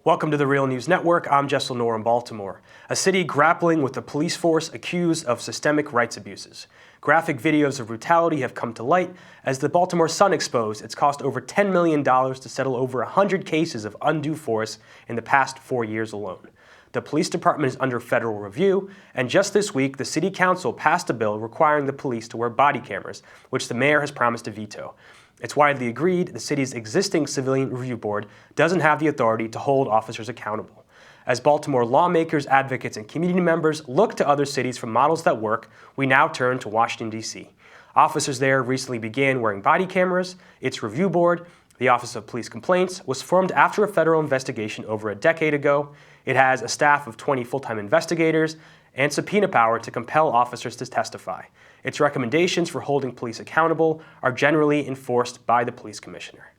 Welcome to the Real News Network. I'm Jessel Noor in Baltimore, a city grappling with a police force accused of systemic rights abuses. Graphic videos of brutality have come to light as the Baltimore Sun exposed it's cost over $10 million to settle over 100 cases of undue force in the past 4 years alone. The police department is under federal review, and just this week, the city council passed a bill requiring the police to wear body cameras, which the mayor has promised to veto. It's widely agreed the city's existing civilian review board doesn't have the authority to hold officers accountable. As Baltimore lawmakers, advocates, and community members look to other cities for models that work, we now turn to Washington, D.C. Officers there recently began wearing body cameras. Its review board, the Office of Police Complaints, was formed after a federal investigation over a decade ago. It has a staff of 20 full-time investigators and subpoena power to compel officers to testify. Its recommendations for holding police accountable are generally enforced by the police commissioner.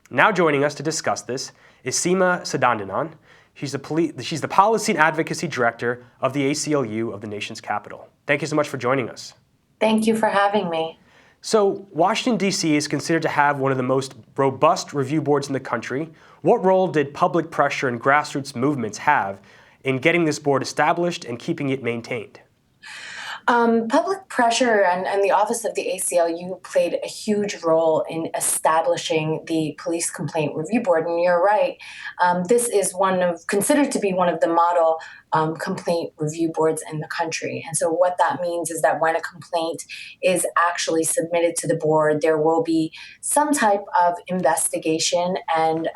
Now joining us to discuss this is Seema Sadanandan. She's the Policy and Advocacy Director of the ACLU of the nation's capital. Thank you so much for joining us. Thank you for having me. So, Washington, D.C. is considered to have one of the most robust review boards in the country. What role did public pressure and grassroots movements have in getting this board established and keeping it maintained? Public pressure and the Office of the ACLU played a huge role in establishing the Police Complaint Review Board. And you're right, this is considered to be one of the model complaint review boards in the country. And so what that means is that when a complaint is actually submitted to the board, there will be some type of investigation, and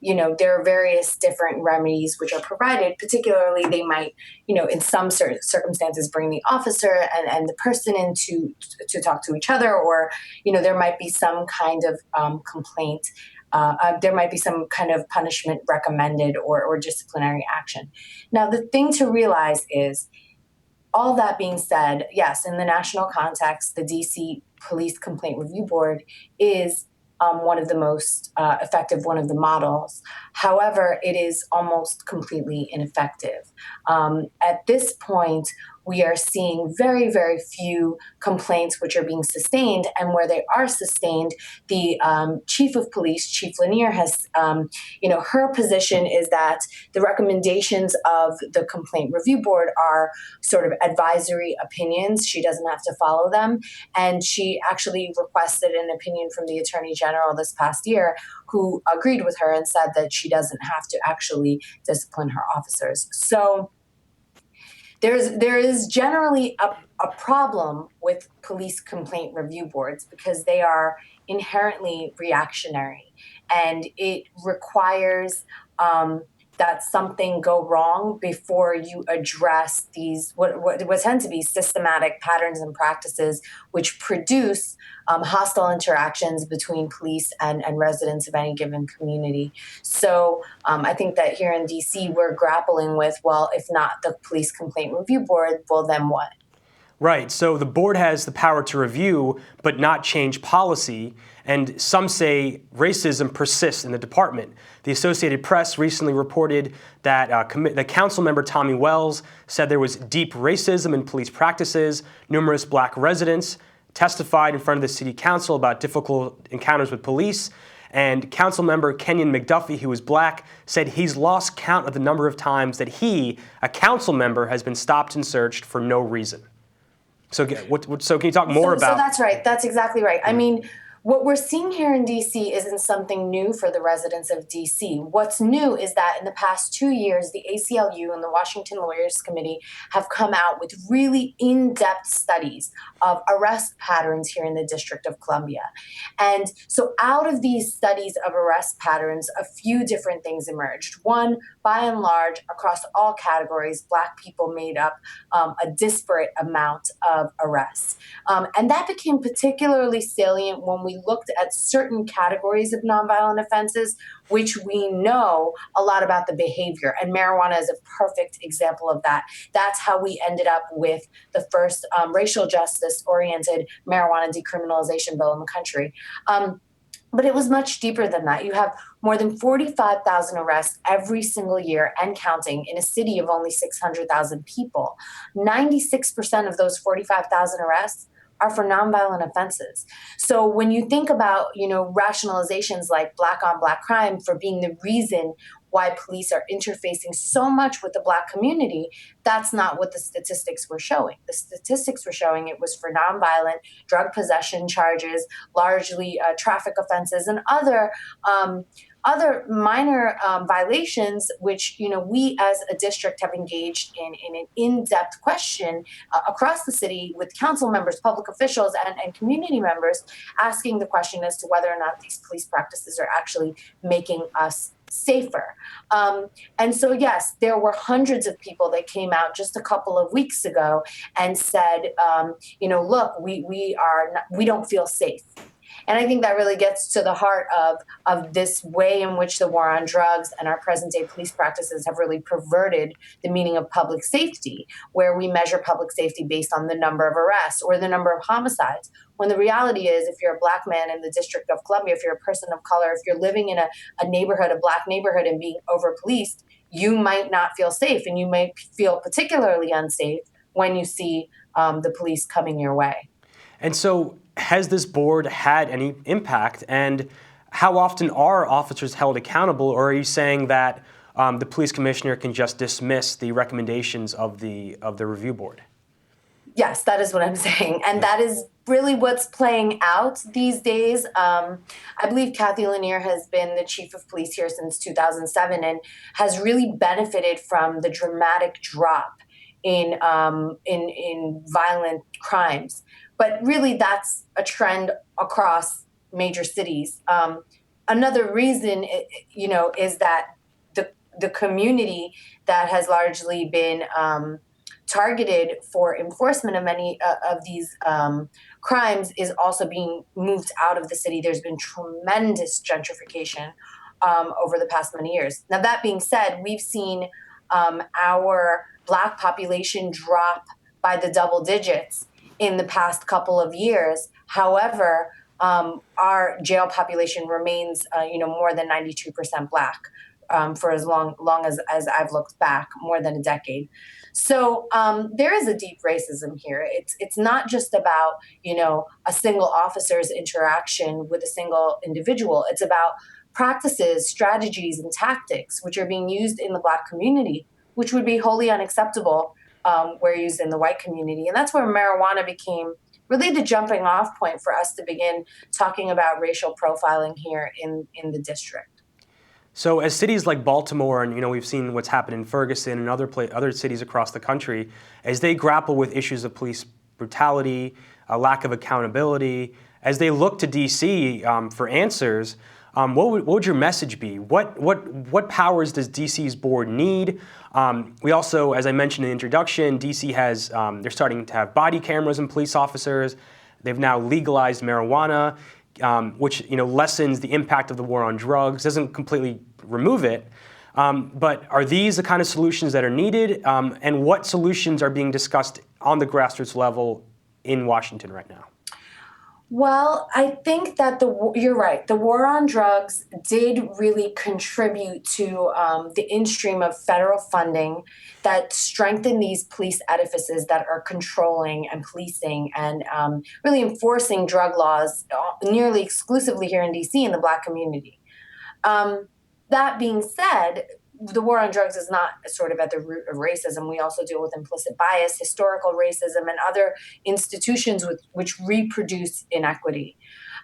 there are various different remedies which are provided. Particularly, they might, in some certain circumstances, bring the officer and the person in to talk to each other, or there might be some kind of complaint. There might be some kind of punishment recommended or disciplinary action. Now, the thing to realize is, all that being said, yes, in the national context, the DC Police Complaint Review Board is one of the most effective, one of the models. However, it is almost completely ineffective. At this point, we are seeing very, very few complaints which are being sustained, and where they are sustained, the chief of police, Chief Lanier, has, her position is that the recommendations of the complaint review board are sort of advisory opinions. She doesn't have to follow them, and she actually requested an opinion from the Attorney General this past year, who agreed with her and said that she doesn't have to actually discipline her officers. So there is generally a problem with police complaint review boards because they are inherently reactionary, and it requires that something go wrong before you address these what tend to be systematic patterns and practices which produce hostile interactions between police and residents of any given community. So I think that here in DC, we're grappling with, well, if not the Police Complaint Review Board, well, then what? Right. So the board has the power to review but not change policy, and some say racism persists in the department. The Associated Press recently reported that the council member Tommy Wells said there was deep racism in police practices. Numerous black residents testified in front of the city council about difficult encounters with police. And council member Kenyon McDuffie, who is black, said he's lost count of the number of times that he, a council member, has been stopped and searched for no reason. So can you talk more about... So that's right. That's exactly right. I mean, what we're seeing here in D.C. isn't something new for the residents of D.C. What's new is that in the past 2 years, the ACLU and the Washington Lawyers Committee have come out with really in-depth studies of arrest patterns here in the District of Columbia. And so out of these studies of arrest patterns, a few different things emerged. One, by and large, across all categories, Black people made up a disparate amount of arrests. And that became particularly salient when we looked at certain categories of nonviolent offenses, which we know a lot about the behavior. And marijuana is a perfect example of that. That's how we ended up with the first racial justice-oriented marijuana decriminalization bill in the country. But it was much deeper than that. You have more than 45,000 arrests every single year and counting in a city of only 600,000 people. 96% of those 45,000 arrests are for nonviolent offenses. So when you think about, rationalizations like black on black crime for being the reason why police are interfacing so much with the Black community, that's not what the statistics were showing. The statistics were showing it was for nonviolent drug possession charges, largely traffic offenses, and other minor violations, which we as a district have engaged in an in-depth question across the city with council members, public officials, and community members, asking the question as to whether or not these police practices are actually making us safer. And so, yes, there were hundreds of people that came out just a couple of weeks ago and said, look, we don't feel safe. And I think that really gets to the heart of this way in which the war on drugs and our present day police practices have really perverted the meaning of public safety, where we measure public safety based on the number of arrests or the number of homicides. When the reality is, if you're a Black man in the District of Columbia, if you're a person of color, if you're living in a neighborhood, a Black neighborhood, and being over policed, you might not feel safe, and you might feel particularly unsafe when you see the police coming your way. And so, has this board had any impact? And how often are officers held accountable? Or are you saying that the police commissioner can just dismiss the recommendations of the review board? Yes, that is what I'm saying. And that is really what's playing out these days. I believe Kathy Lanier has been the chief of police here since 2007 and has really benefited from the dramatic drop in violent crimes. But really, that's a trend across major cities. Another reason, is that the community that has largely been targeted for enforcement of many of these crimes is also being moved out of the city. There's been tremendous gentrification over the past many years. Now, that being said, we've seen our Black population drop by the double digits in the past couple of years. However, our jail population remains, more than 92% Black for as long as I've looked back, more than a decade. So there is a deep racism here. It's not just about a single officer's interaction with a single individual. It's about practices, strategies, and tactics which are being used in the Black community, which would be wholly unacceptable were used in the white community. And that's where marijuana became really the jumping off point for us to begin talking about racial profiling here in the district. So as cities like Baltimore, and we've seen what's happened in Ferguson and other cities across the country, as they grapple with issues of police brutality, a lack of accountability, as they look to DC for answers, what would your message be? What powers does DC's board need? We also, as I mentioned in the introduction, DC has they're starting to have body cameras in police officers. They've now legalized marijuana, which lessens the impact of the war on drugs, doesn't completely remove it. But are these the kind of solutions that are needed? And what solutions are being discussed on the grassroots level in Washington right now? Well, I think that you're right. The war on drugs did really contribute to the in-stream of federal funding that strengthened these police edifices that are controlling and policing and really enforcing drug laws nearly exclusively here in DC in the Black community. That being said, the war on drugs is not sort of at the root of racism. We also deal with implicit bias, historical racism, and other institutions which reproduce inequity.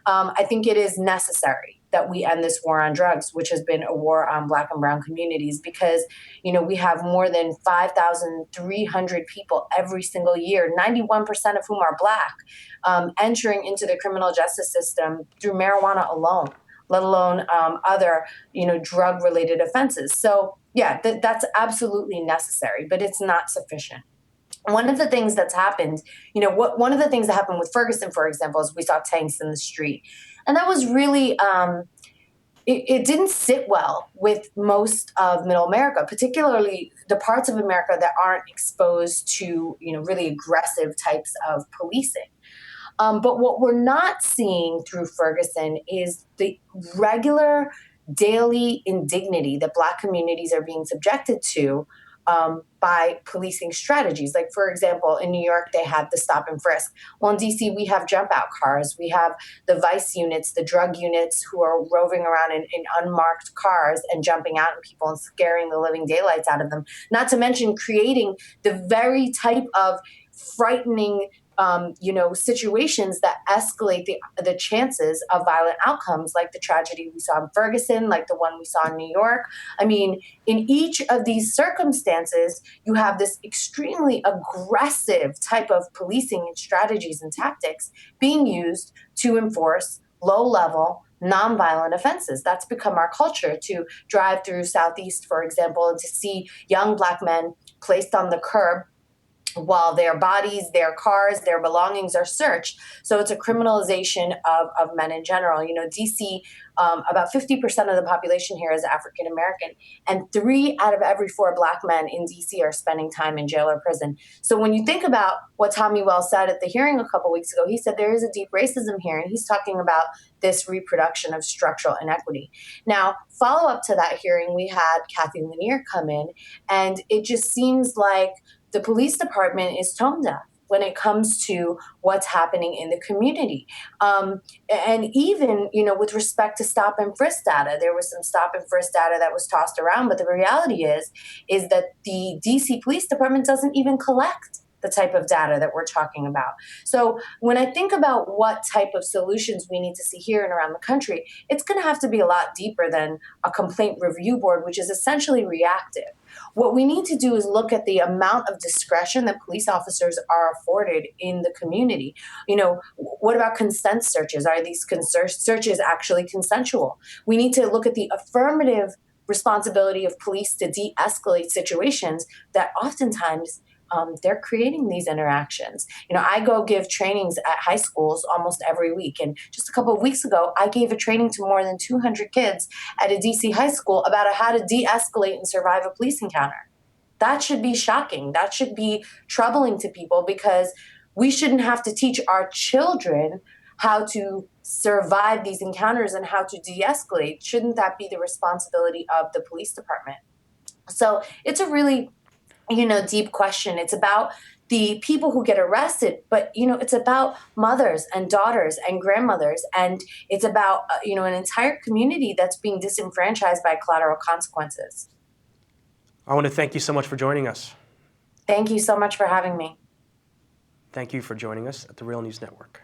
I think it is necessary that we end this war on drugs, which has been a war on Black and Brown communities, because we have more than 5,300 people every single year, 91% of whom are Black, entering into the criminal justice system through marijuana alone, let alone other, drug-related offenses. So, yeah, that's absolutely necessary, but it's not sufficient. One of the things that's happened, one of the things that happened with Ferguson, for example, is we saw tanks in the street. And that was really, it didn't sit well with most of Middle America, particularly the parts of America that aren't exposed to, really aggressive types of policing. But what we're not seeing through Ferguson is the regular daily indignity that Black communities are being subjected to by policing strategies. Like, for example, in New York, they have the stop and frisk. Well, in DC, we have jump out cars. We have the vice units, the drug units who are roving around in unmarked cars and jumping out at people and scaring the living daylights out of them. Not to mention creating the very type of frightening situations that escalate the chances of violent outcomes, like the tragedy we saw in Ferguson, like the one we saw in New York. I mean, in each of these circumstances, you have this extremely aggressive type of policing and strategies and tactics being used to enforce low-level, nonviolent offenses. That's become our culture, to drive through Southeast, for example, and to see young Black men placed on the curb while their bodies, their cars, their belongings are searched. So it's a criminalization of men in general. You know, DC, about 50% of the population here is African American, and 3 out of every 4 Black men in DC are spending time in jail or prison. So when you think about what Tommy Wells said at the hearing a couple weeks ago, he said there is a deep racism here, and he's talking about this reproduction of structural inequity. Now, follow up to that hearing, we had Kathy Lanier come in, and it just seems like the police department is tone deaf when it comes to what's happening in the community. And even, with respect to stop and frisk data, there was some stop and frisk data that was tossed around, but the reality is that the DC Police Department doesn't even collect the type of data that we're talking about. So when I think about what type of solutions we need to see here and around the country, it's going to have to be a lot deeper than a complaint review board, which is essentially reactive. What we need to do is look at the amount of discretion that police officers are afforded in the community. What about consent searches? Are these searches actually consensual? We need to look at the affirmative responsibility of police to de-escalate situations that oftentimes they're creating these interactions. I go give trainings at high schools almost every week. And just a couple of weeks ago, I gave a training to more than 200 kids at a DC high school about how to de-escalate and survive a police encounter. That should be shocking. That should be troubling to people, because we shouldn't have to teach our children how to survive these encounters and how to de-escalate. Shouldn't that be the responsibility of the police department? So it's a really deep question. It's about the people who get arrested, but it's about mothers and daughters and grandmothers, and it's about an entire community that's being disenfranchised by collateral consequences. I want to thank you so much for joining us. Thank you so much for having me. Thank you for joining us at the Real News Network.